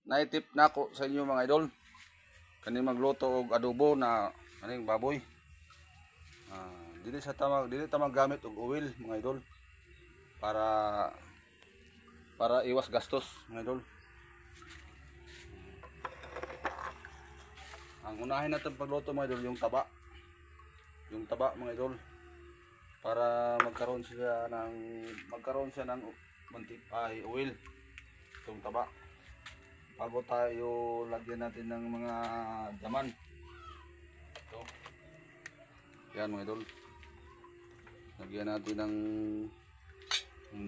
naitip na ako sa inyo mga idol. Kani magluto og adobo na kaning baboy. Dili ta magamit og oil mga idol para iwas gastos mga idol. Ang unahin natin pagluto mga idol yung taba. Yung taba mga idol para magkaroon siya ng oil. Itong taba. Bago tayo lagyan natin ng mga daman. Ito. Yan mga idol. Lagyan natin ng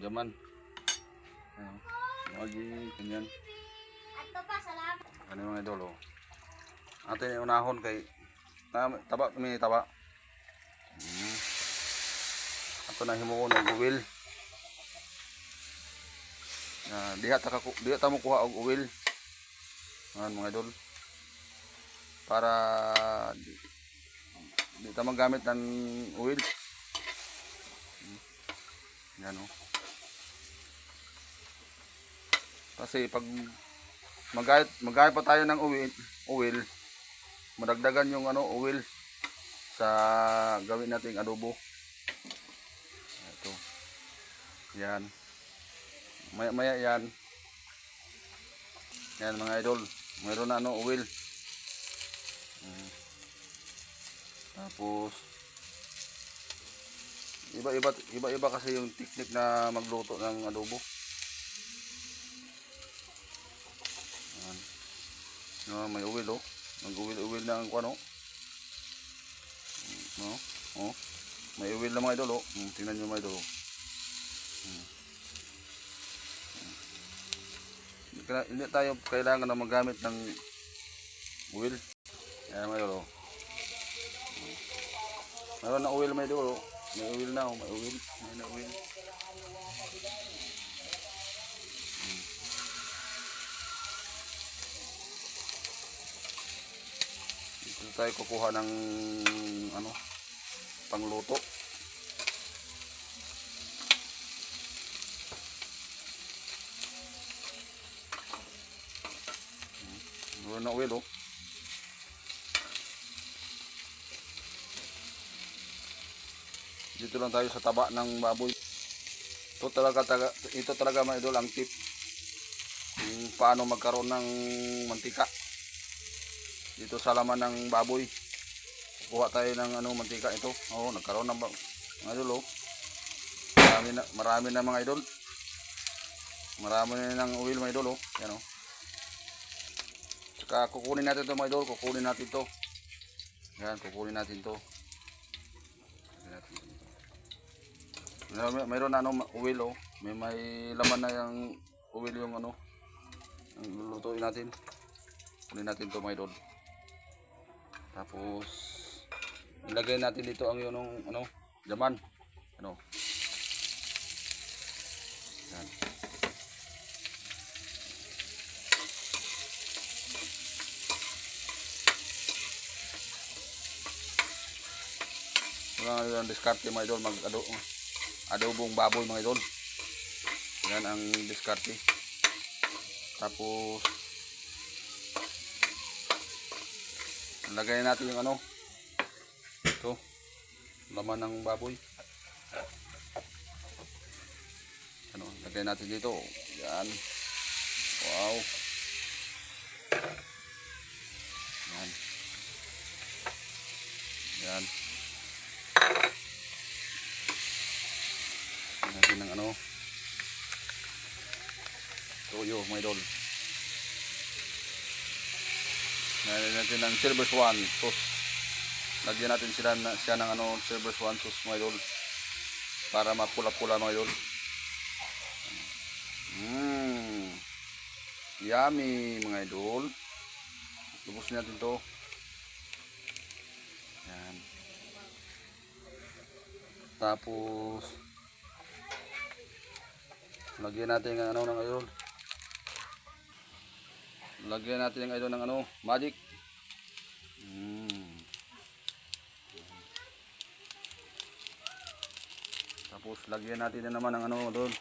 daman. Ayan. Lagi, ganyan. Ano mga idol, oh. Atin yung unahon kay taba, may taba. Ato na himuon ng oil. Diha ta mo kuha og oil. Ayan mga idol. Para di ta magamit ng oil. Yan, oh. Kasi pag magayat pa tayo ng oil, madagdagan yung oil sa gawin nating adobo. Ito. Yan. Maya yan. Yan mga idol. Mayroon na oil. Tapos iba kasi yung technique na magluto ng adobo. Yan. May oil, oh. Mag-oil na ang kuano. No? Oh. May oil na mga idol, oh. Tingnan niyo mga idol, oh. Hindi tayo kailangan na magamit ng oil. Ayan mga idol, oh. Mayroon na oil mga idol, oh. May oil na, oh. May oil. May na oil. Dito tayo kukuha ng pangluto. Mayroon na oil, oh. Dito lang tayo sa taba ng baboy. Ito talaga mga idol ang tip kung paano magkaroon ng mantika dito sa laman ng baboy. Kuha tayo ng mantika ito. Oh, nagkaroon ng mga idol, oh. Marami na mga idol. Marami na ng oil mga idol, oh. Yan, oh. Saka kukunin natin ito mga idol, kukunin natin ito. Yan, kukunin natin ito. Mayroon na oil, oh. May laman na yung oil yung ang lulutuin natin. Kunin natin ito mga idol. Tapos ilagay natin dito ang yung laman. Yan. Ang diskarte mga idol adobong baboy mga idol. Yan ang diskarte. Tapos lagay natin yung ito laman ng baboy. Lagay natin dito. Yan. Wow. Yan. Yan. Natin ng toyo mga idol. Lagyan natin ng silver swan sauce. Lagyan natin siya ng silver swan sauce mga idol para mapula-pula mga idol. Yummy mga idol. Lubos natin to. Yan. Tapos lagyan natin ng ng idol. Lagyan natin ng idol ng magic. Tapos lagyan natin na naman ng doon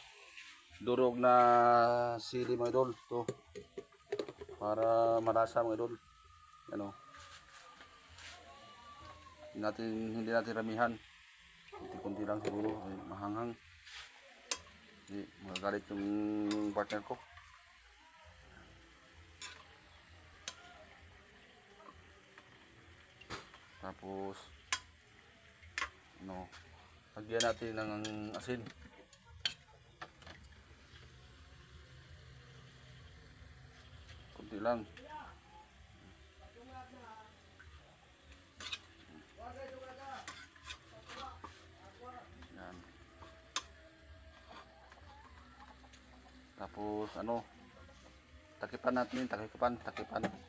durog na sili mga idol. To. para malasa mga idol. Ano? Hindi natin ramihan. Kunti-kunti lang siguro, ay mahanghang. Hindi magagalit yung partner ko. Tapos ano, lagyan natin ng asin. Kunti lang. Yan. Tapos ano, takipan natin, takipan. Takipan natin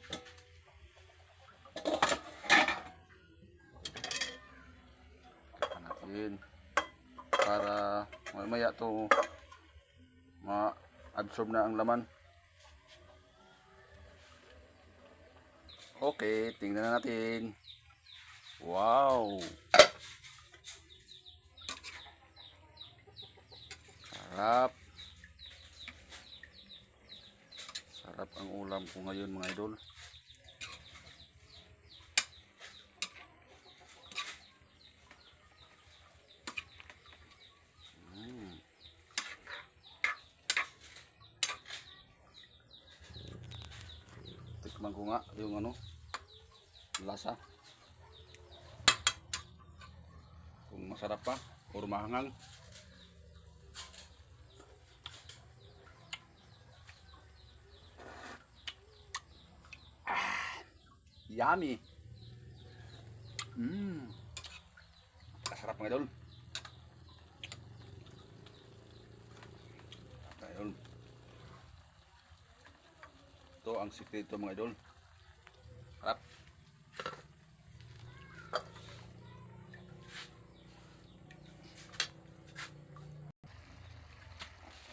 para mamaya to ma-absorb na ang laman. Okay, tingnan na natin. Wow! Sarap. Sarap ang ulam ko ngayon mga idol. Tikman ko nga yung ano, lasa. Kung masarap pa o mahanghang. Yummy. Masarap mga idol. Ayun. Ito ang sikreto mga idol. Harap.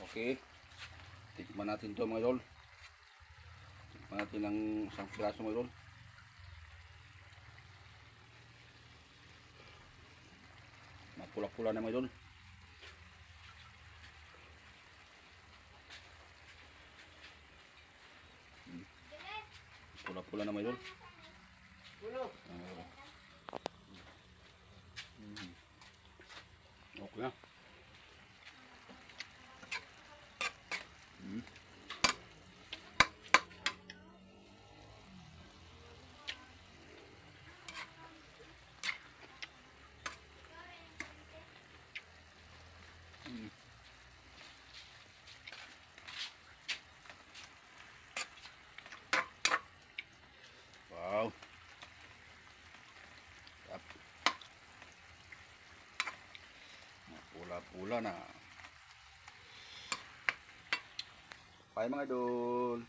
Okay. Tikman natin ito mga idol. Tikman natin ng isang piraso mga idol. Pula-pula na mga idol. Pula-pula na mga idol. Okay na. Wow. Pula-pula na. Bye mga idol.